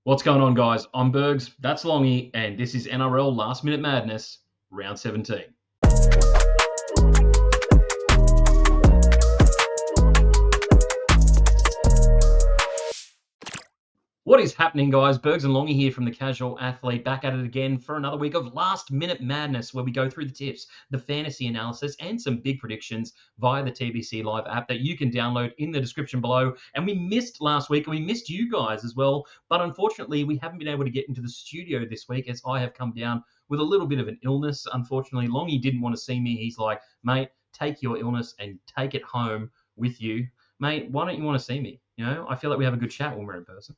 What's going on, guys? I'm Bergs, that's Longy, and this is NRL Last Minute Madness, Round 17. What is happening, guys? Bergs and Longy here from the Casual Athlete, back at it again for another week of Last Minute Madness, where we go through the tips, the fantasy analysis, and some big predictions via the TBC Live app that you can download in the description below. And we missed last week, and we missed you guys as well. But unfortunately, we haven't been able to get into the studio this week as I have come down with a little bit of an illness. Unfortunately, Longy didn't want to see me. He's like, mate, take your illness and take it home with you. Mate, why don't you want to see me? You know, I feel like we have a good chat when we're in person.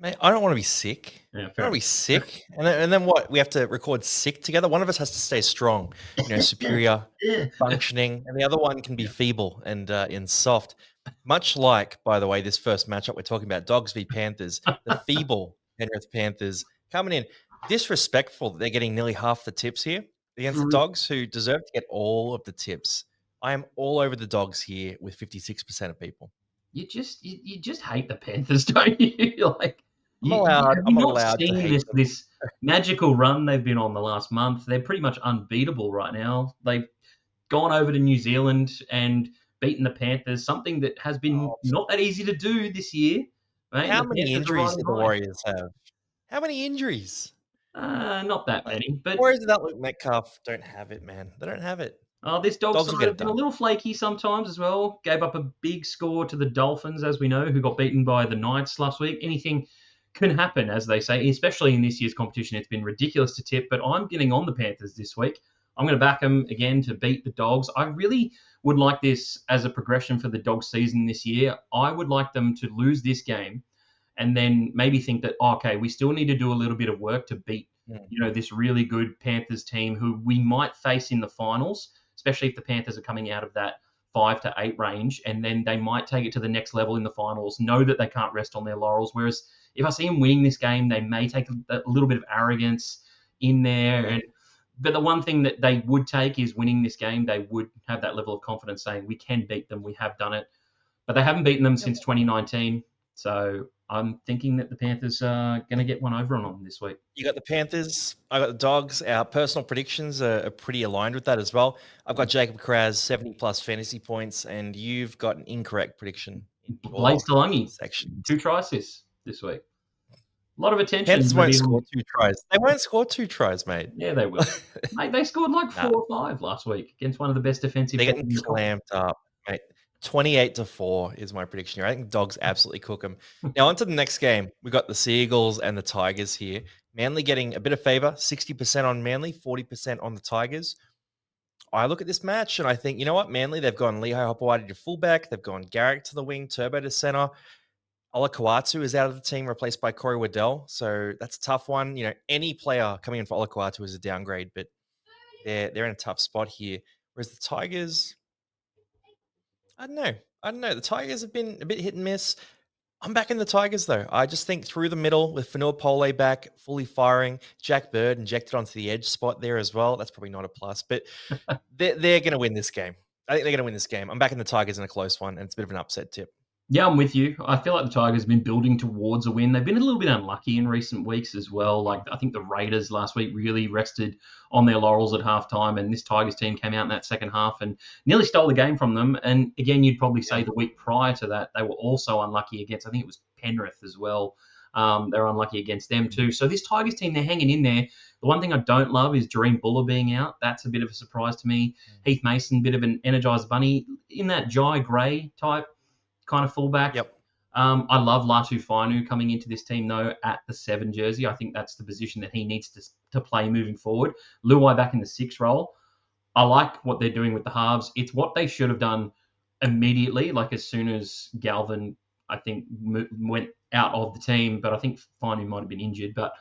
Mate, I don't want to be sick. Yeah, I don't want to be sick. And then what? We have to record sick together? One of us has to stay strong, superior, functioning, and the other one can be feeble and soft. Much like, by the way, this first matchup we're talking about, Dogs v Panthers, the feeble Penrith Panthers coming in. Disrespectful that they're getting nearly half the tips here against the Dogs, who deserve to get all of the tips. I am all over the Dogs here with 56% of people. You just hate the Panthers, don't you? I'm allowed to hate this magical run they've been on the last month? They're pretty much unbeatable right now. They've gone over to New Zealand and beaten the Panthers, something that has been not that easy to do this year. Right? How many injuries do the Warriors have? How many injuries? Not that many. But Warriors without Luke Metcalf don't have it, man. They don't have it. This Dogs side have been a little flaky sometimes as well. Gave up a big score to the Dolphins, as we know, who got beaten by the Knights last week. Anything can happen, as they say, especially in this year's competition. It's been ridiculous to tip, but I'm getting on the Panthers this week. I'm going to back them again to beat the Dogs. I really would like this as a progression for the Dogs season this year. I would like them to lose this game and then maybe think that, okay, we still need to do a little bit of work to beat, this really good Panthers team who we might face in the finals, especially if the Panthers are coming out of that 5 to 8 range, and then they might take it to the next level in the finals, know that they can't rest on their laurels. Whereas if I see them winning this game, they may take a little bit of arrogance in there. But the one thing that they would take is winning this game. They would have that level of confidence saying, we can beat them, we have done it. But they haven't beaten them since 2019. So I'm thinking that the Panthers are going to get one over on them this week. You got the Panthers. I got the Dogs. Our personal predictions are pretty aligned with that as well. I've got Jacob Kraz, 70-plus fantasy points, and you've got an incorrect prediction. Blake Stalungi, 2 tries this week. A lot of attention. Panthers won't score 2 tries. They won't score 2 tries, mate. Yeah, they will. Mate, they scored like 4 or 5 last week against one of the best defensive teams. They're getting clamped up, mate. 28-4 is my prediction here. I think Dogs absolutely cook them. Now, on to the next game. We've got the Seagulls and the Tigers here. Manly getting a bit of favor, 60% on Manly, 40% on the Tigers. I look at this match and I think, you know what? Manly, they've gone Lehigh Hopewadi to fullback. They've gone Garrick to the wing, Turbo to center. Olakau'atu is out of the team, replaced by Corey Waddell. So that's a tough one. Any player coming in for Olakau'atu is a downgrade, but they're in a tough spot here. Whereas the Tigers, I don't know. The Tigers have been a bit hit and miss. I'm back in the Tigers, though. I just think through the middle with Fanua Pole back, fully firing, Jack Bird injected onto the edge spot there as well. That's probably not a plus, but they're going to win this game. I think they're going to win this game. I'm back in the Tigers in a close one, and it's a bit of an upset tip. Yeah, I'm with you. I feel like the Tigers have been building towards a win. They've been a little bit unlucky in recent weeks as well. Like, I think the Raiders last week really rested on their laurels at halftime, and this Tigers team came out in that second half and nearly stole the game from them. And again, you'd probably say the week prior to that, they were also unlucky against, I think it was Penrith as well. They're unlucky against them too. So this Tigers team, they're hanging in there. The one thing I don't love is Jareem Buller being out. That's a bit of a surprise to me. Heath Mason, bit of an energized bunny in that Jai Gray type kind of fullback. Yep. I love Latu Fainu coming into this team, though, at the 7 jersey. I think that's the position that he needs to play moving forward. Luai back in the 6 role. I like what they're doing with the halves. It's what they should have done immediately, like as soon as Galvin, I think, went out of the team. But I think Fainu might have been injured. But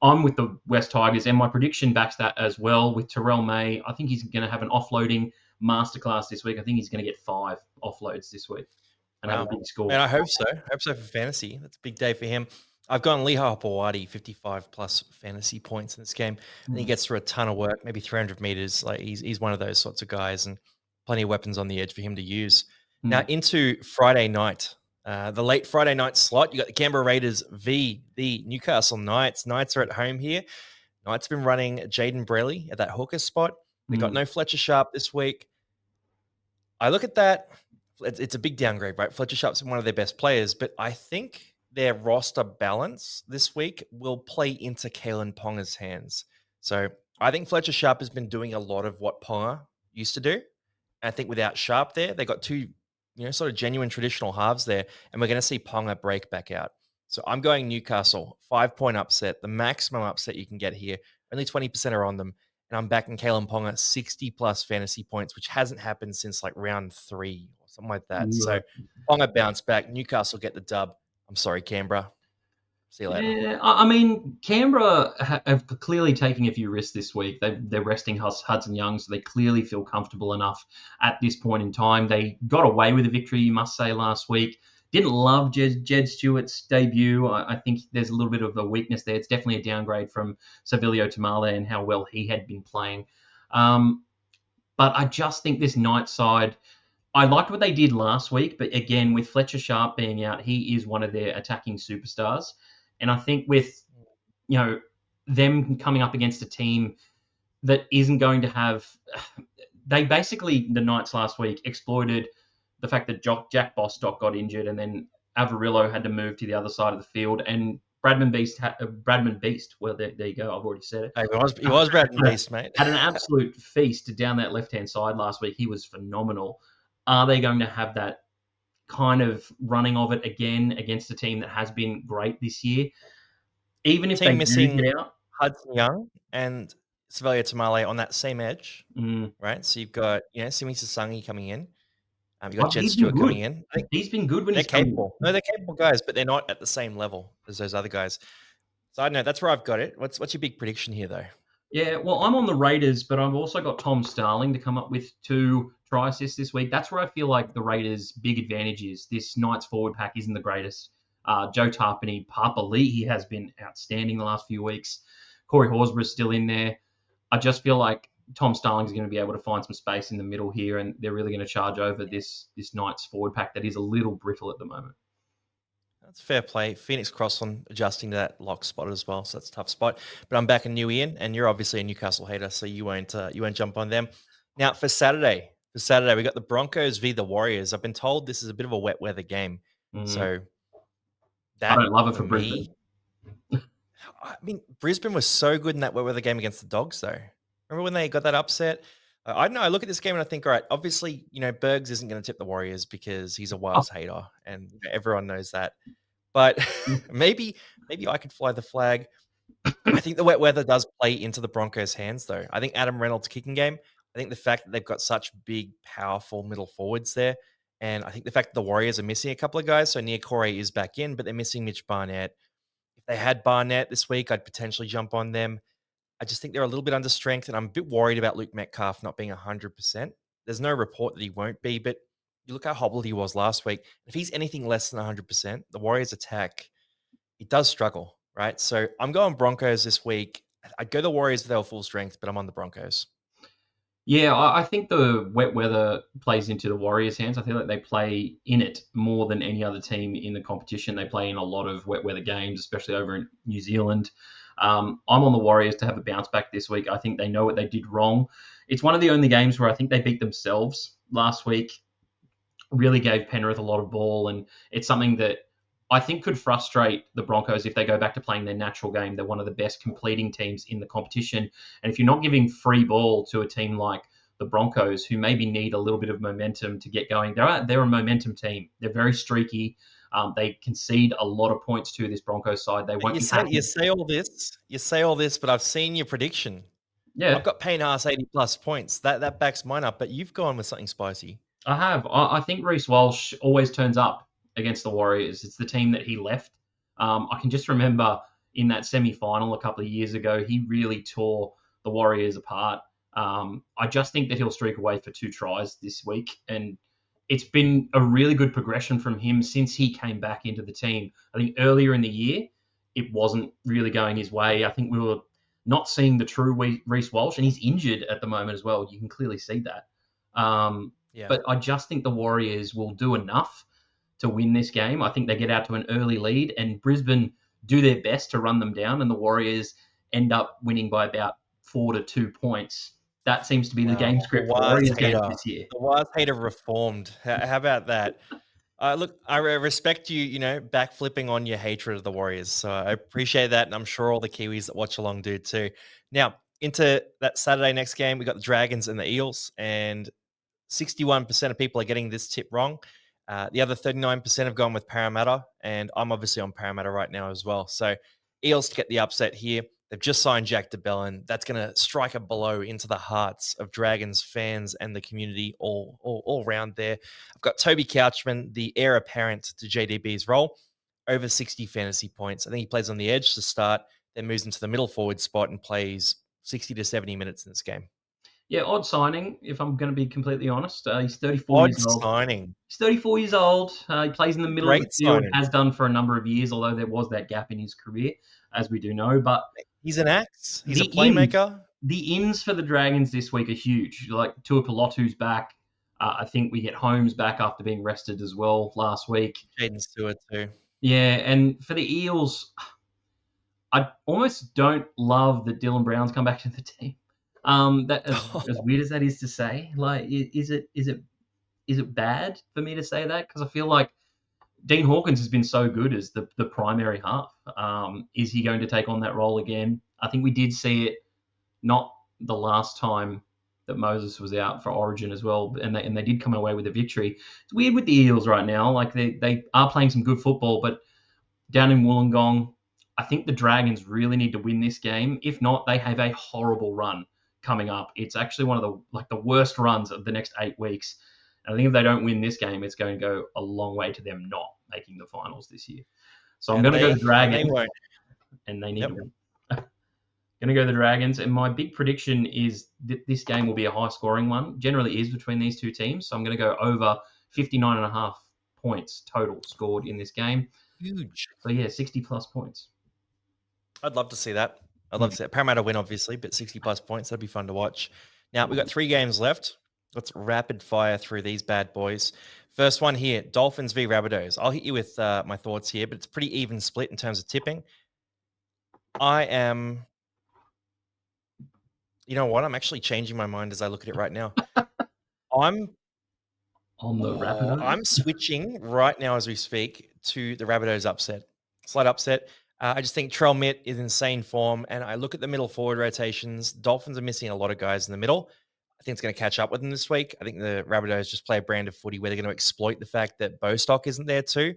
I'm with the West Tigers, and my prediction backs that as well with Terrell May. I think he's going to have an offloading masterclass this week. I think he's going to get 5 offloads this week. And have a big score. And I hope so. I hope so for fantasy. That's a big day for him. I've gone Lehigh Hopewadi, 55-plus fantasy points in this game. And he gets through a ton of work, maybe 300 meters. Like he's one of those sorts of guys, and plenty of weapons on the edge for him to use. Now into Friday night. The late Friday night slot, you got the Canberra Raiders v the Newcastle Knights. Knights are at home here. Knights have been running Jaden Brelly at that hooker spot. They got no Fletcher Sharp this week. I look at that. It's a big downgrade, right? Fletcher Sharp's one of their best players, but I think their roster balance this week will play into Kalen Ponga's hands. So I think Fletcher Sharp has been doing a lot of what Ponga used to do. And I think without Sharp there, they got two, sort of genuine traditional halves there, and we're going to see Ponga break back out. So I'm going Newcastle, 5-point upset, the maximum upset you can get here. Only 20% are on them. And I'm backing Kalen Ponga 60+ fantasy points, which hasn't happened since like round 3 or something like that. Yeah. So Ponga bounce back. Newcastle get the dub. I'm sorry, Canberra. See you later. Yeah, I mean, Canberra have clearly taken a few risks this week. They're resting Hudson Young, so they clearly feel comfortable enough at this point in time. They got away with a victory, you must say, last week. Didn't love Jed Stewart's debut. I think there's a little bit of a weakness there. It's definitely a downgrade from Savilio Tamale and how well he had been playing. But I just think this Knights side, I liked what they did last week, but again, with Fletcher Sharp being out, he is one of their attacking superstars. And I think with, them coming up against a team that isn't going to have... They basically, the Knights last week, exploited the fact that Jack Bostock got injured and then Avarillo had to move to the other side of the field. And Bradman Beast, well, there you go, I've already said it. He was Bradman Beast, mate. Had an absolute feast down that left-hand side last week. He was phenomenal. Are they going to have that kind of running of it again against a team that has been great this year? Even if they missing get out, Hudson Young and Savilio Tamale on that same edge, right? So you've got Simi Sasangi coming in. You've got Jed Stewart coming in. He's been good when he's capable. No, they're capable guys, but they're not at the same level as those other guys. So I don't know. That's where I've got it. What's your big prediction here, though? Yeah, well, I'm on the Raiders, but I've also got Tom Starling to come up with 2 try assists this week. That's where I feel like the Raiders' big advantage is. This Knights forward pack isn't the greatest. Joe Tarpany, Papa Lee, he has been outstanding the last few weeks. Corey Horsburgh's still in there. I just feel like Tom Starling's going to be able to find some space in the middle here, and they're really going to charge over this Knights forward pack that is a little brittle at the moment. That's fair play. Phoenix Crossland adjusting to that lock spot as well, so that's a tough spot. But I'm backing New Ian, and you're obviously a Newcastle hater, so you won't jump on them. Now for Saturday, we got the Broncos v the Warriors. I've been told this is a bit of a wet weather game, so that I don't love it for Brisbane. I mean, Brisbane was so good in that wet weather game against the Dogs, though. Remember when they got that upset? I don't know. I look at this game and I think, all right, obviously, Bergs isn't going to tip the Warriors because he's a Wales hater, and everyone knows that. But maybe I could fly the flag. I think the wet weather does play into the Broncos' hands, though. I think Adam Reynolds' kicking game, I think the fact that they've got such big, powerful middle forwards there, and I think the fact that the Warriors are missing a couple of guys, so Nia Corey is back in, but they're missing Mitch Barnett. If they had Barnett this week, I'd potentially jump on them. I just think they're a little bit under strength, and I'm a bit worried about Luke Metcalf not being 100%. There's no report that he won't be, but you look how hobbled he was last week. If he's anything less than 100%, the Warriors attack, it does struggle, right? So I'm going Broncos this week. I'd go the Warriors if they were full strength, but I'm on the Broncos. Yeah, I think the wet weather plays into the Warriors' hands. I feel like they play in it more than any other team in the competition. They play in a lot of wet weather games, especially over in New Zealand. I'm on the Warriors to have a bounce back this week. I think they know what they did wrong. It's one of the only games where I think they beat themselves last week. Really gave Penrith a lot of ball, and it's something that I think could frustrate the Broncos if they go back to playing their natural game. They're one of the best completing teams in the competition. And if you're not giving free ball to a team like the Broncos, who maybe need a little bit of momentum to get going, they're a momentum team. They're very streaky. They concede a lot of points to this Broncos side. They won't. You say all this, but I've seen your prediction. Yeah, I've got Payne Haas 80+ points. That backs mine up. But you've gone with something spicy. I have. I think Reece Walsh always turns up against the Warriors. It's the team that he left. I can just remember in that semi-final a couple of years ago, he really tore the Warriors apart. I just think that he'll streak away for 2 tries this week, and it's been a really good progression from him since he came back into the team. I think earlier in the year, it wasn't really going his way. I think we were not seeing the true Reece Walsh, and he's injured at the moment as well. You can clearly see that. But I just think the Warriors will do enough to win this game. I think they get out to an early lead, and Brisbane do their best to run them down, and the Warriors end up winning by about 4-2 points. That seems to be the Wow, game the script for Waz Warriors games hater. this year. The Waz hater reformed. How about that? Look, I respect you, backflipping on your hatred of the Warriors. So I appreciate that. And I'm sure all the Kiwis that watch along do too. Now, into that Saturday next game, we got the Dragons and the Eels. And 61% of people are getting this tip wrong. The other 39% have gone with Parramatta. And I'm obviously on Parramatta right now as well. So Eels to get the upset here. They've just signed Jack DeBellin. That's going to strike a blow into the hearts of Dragons fans and the community all around there. I've got Toby Couchman, the heir apparent to JDB's role, over 60 fantasy points. I think he plays on the edge to start, then moves into the middle forward spot and plays 60 to 70 minutes in this game. Yeah, odd signing, if I'm going to be completely honest. He's 34 years old. Signing. He's 34 years old. He plays in the middle of the field, signing. has done for a number of years, although there was that gap in his career, as we do know. But he's an axe. He's a playmaker. The ins for the Dragons this week are huge. Like Tuipulotu's back. I think we get Holmes back after being rested as well last week. Jaden Stewart too. Yeah, and for the Eels, I almost don't love that Dylan Brown's come back to the team. That as weird as that is to say, like, is it bad for me to say that? Because I feel like Dean Hawkins has been so good as the primary half. Is he going to take on that role again? I think we did see it not the last time that Moses was out for Origin as well, and they did come away with a victory. It's weird with the Eels right now. Like they are playing some good football, but down in Wollongong, I think the Dragons really need to win this game. If not, they have a horrible run coming up. It's actually one of the worst runs of the next 8 weeks. And I think if they don't win this game, it's going to go a long way to them not making the finals this year. So I'm going to go the Dragons, and they need to win. Going to go the Dragons, and my big prediction is that this game will be a high-scoring one. Generally is between these two teams, so I'm going to go over 59.5 points total scored in this game. Huge. So yeah, 60-plus points. I'd love to see that. I'd love to see it. Parramatta win, obviously, but 60-plus points, that'd be fun to watch. Now, we've got 3 games left. Let's rapid fire through these bad boys. First one here, Dolphins v Rabbitohs. I'll hit you with my thoughts here, but it's a pretty even split in terms of tipping. You know what? I'm actually changing my mind as I look at it right now. I'm on the Rabbitohs. I'm switching right now as we speak to the Rabbitohs upset. Slight upset. I just think Trell Mitt is insane form, and I look at the middle forward rotations. Dolphins are missing a lot of guys in the middle. I think it's going to catch up with them this week. I think the Rabbitohs just play a brand of footy where they're going to exploit the fact that Bostock isn't there too.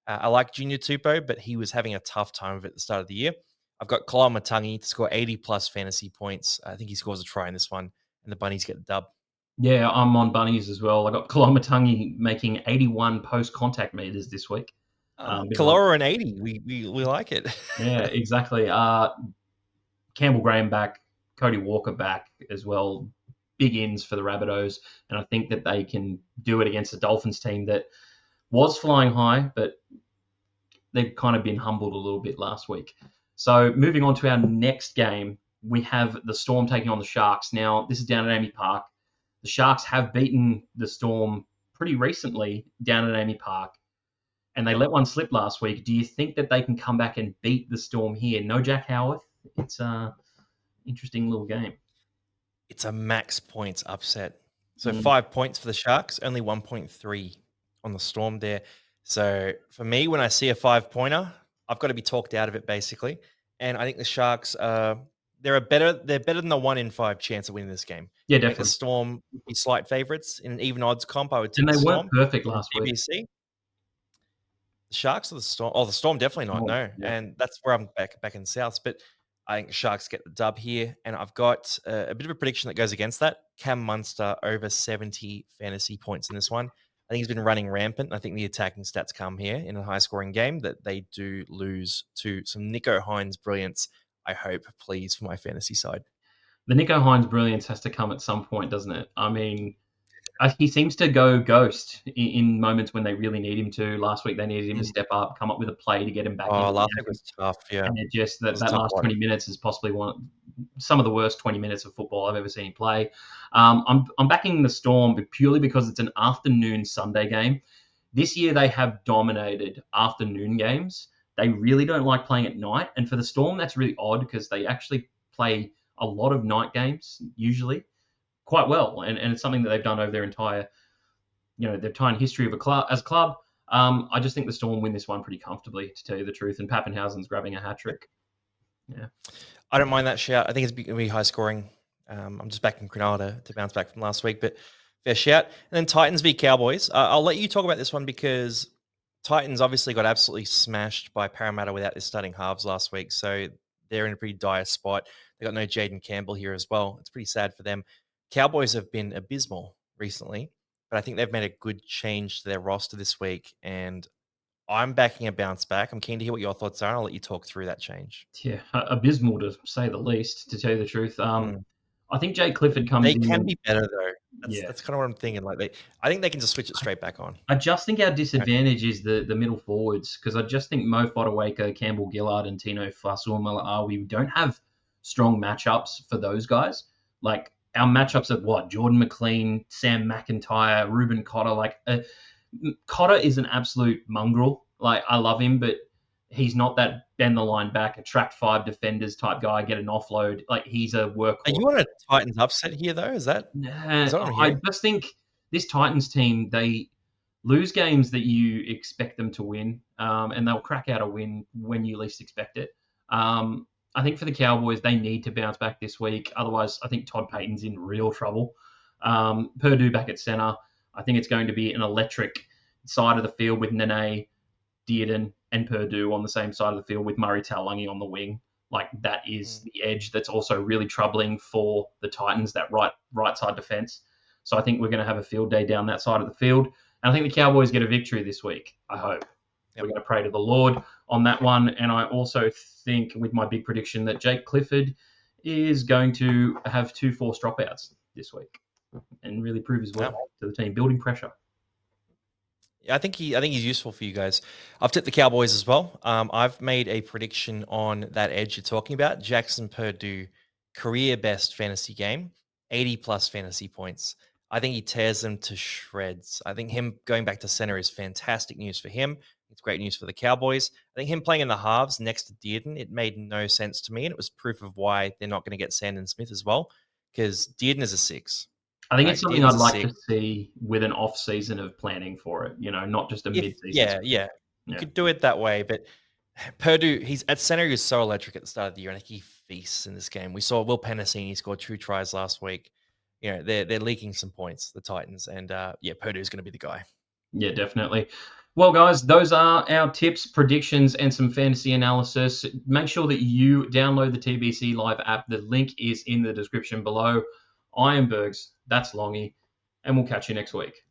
I like Junior Tupou, but he was having a tough time of it at the start of the year. I've got Koloamatangi to score 80-plus fantasy points. I think he scores a try in this one, and the Bunnies get the dub. Yeah, I'm on Bunnies as well. I got Koloamatangi making 81 post-contact meters this week. Kalora and 80. We like it. Yeah, exactly. Campbell Graham back, Cody Walker back as well. Big ins for the Rabbitohs, and I think that they can do it against the Dolphins team that was flying high, but they've kind of been humbled a little bit last week. So moving on to our next game, we have the Storm taking on the Sharks. Now, this is down at Amy Park. The Sharks have beaten the Storm pretty recently down at Amy Park, and they let one slip last week. Do you think that they can come back and beat the Storm here? No Jack Howarth. It's an interesting little game. It's a max points upset. So 5 points for the Sharks, only 1.3 on the Storm there. So for me, when I see a 5-pointer, I've got to be talked out of it basically. And I think the Sharks, they're better than the 1 in 5 chance of winning this game. Yeah, definitely. The Storm would be slight favorites in an even odds comp. I would take and they the weren't perfect last week. BBC. The Sharks or the Storm? Oh, the Storm definitely not. No, yeah. And that's where I'm back in South. But I think the Sharks get the dub here, and I've got a bit of a prediction that goes against that. Cam Munster over 70 fantasy points in this one. I think he's been running rampant. I think the attacking stats come here in a high-scoring game that they do lose to some Nico Hines brilliance, I hope, please, for my fantasy side. The Nico Hines brilliance has to come at some point, doesn't it? I mean, he seems to go ghost in moments when they really need him to. Last week, they needed him to step up, come up with a play to get him back in. Oh, last week was tough, yeah. And it just that last 20 minutes is possibly some of the worst 20 minutes of football I've ever seen him play. I'm backing the Storm purely because it's an afternoon Sunday game. This year they have dominated afternoon games. They really don't like playing at night. And for the Storm, that's really odd because they actually play a lot of night games, usually, quite well. And it's something that they've done over their entire, their entire history of as a club. I just think the Storm win this one pretty comfortably, to tell you the truth. And Pappenhausen's grabbing a hat trick. Yeah. I don't mind that shout. I think it's going to be high scoring. I'm just back in Granada to bounce back from last week, but fair shout. And then Titans v Cowboys. I'll let you talk about this one because Titans obviously got absolutely smashed by Parramatta without their starting halves last week, so they're in a pretty dire spot. They got no Jaden Campbell here as well. It's pretty sad for them. Cowboys have been abysmal recently, but I think they've made a good change to their roster this week, and I'm backing a bounce back. I'm keen to hear what your thoughts are. I'll let you talk through that change. Yeah, abysmal to say the least, to tell you the truth. I think Jake Clifford comes in. They can be better, though. That's kind of what I'm thinking. I think they can just switch it straight back on. I just think our disadvantage is the middle forwards, because I just think Mo Fodawaker, Campbell Gillard, and Tino Fasuamaleaui don't have strong matchups for those guys. Like, our matchups are Jordan McLean, Sam McIntyre, Ruben Cotter. Cotter is an absolute mongrel. I love him, but he's not that bend the line back, attract 5 defenders type guy, get an offload. He's a workhorse. Are you on a Titans upset here, though? Is that what I'm hearing? I just think this Titans team, they lose games that you expect them to win, and they'll crack out a win when you least expect it. I think for the Cowboys, they need to bounce back this week. Otherwise, I think Todd Payton's in real trouble. Purdue back at center. I think it's going to be an electric side of the field with Nene, Dearden, and Purdue on the same side of the field with Murray Taulagi on the wing. That is the edge that's also really troubling for the Titans, that right side defense. So I think we're going to have a field day down that side of the field. And I think the Cowboys get a victory this week, I hope. Yep. We're going to pray to the Lord on that one. And I also think, with my big prediction, that Jake Clifford is going to have 2 forced dropouts this week and really prove his worth to the team, building pressure. I think he's useful for you guys. I've tipped the Cowboys as well. I've made a prediction on that edge you're talking about. Jackson Purdue, career best fantasy game, 80+ fantasy points. I think he tears them to shreds. I think him going back to center is fantastic news for him. It's great news for the Cowboys. I think him playing in the halves next to Dearden, it made no sense to me, and it was proof of why they're not going to get Sandon Smith as well, because Dearden is a 6. I think it's something I'd like to see with an off season of planning for it, not just a mid-season. Yeah. You could do it that way, but Purdue, he's at center. He was so electric at the start of the year, and he feasts in this game. We saw Will Penasini score 2 tries last week. They're leaking some points, the Titans, and Purdue's going to be the guy. Yeah, definitely. Well, guys, those are our tips, predictions, and some fantasy analysis. Make sure that you download the TBC Live app. The link is in the description below. I am Bergs, that's Longy, and we'll catch you next week.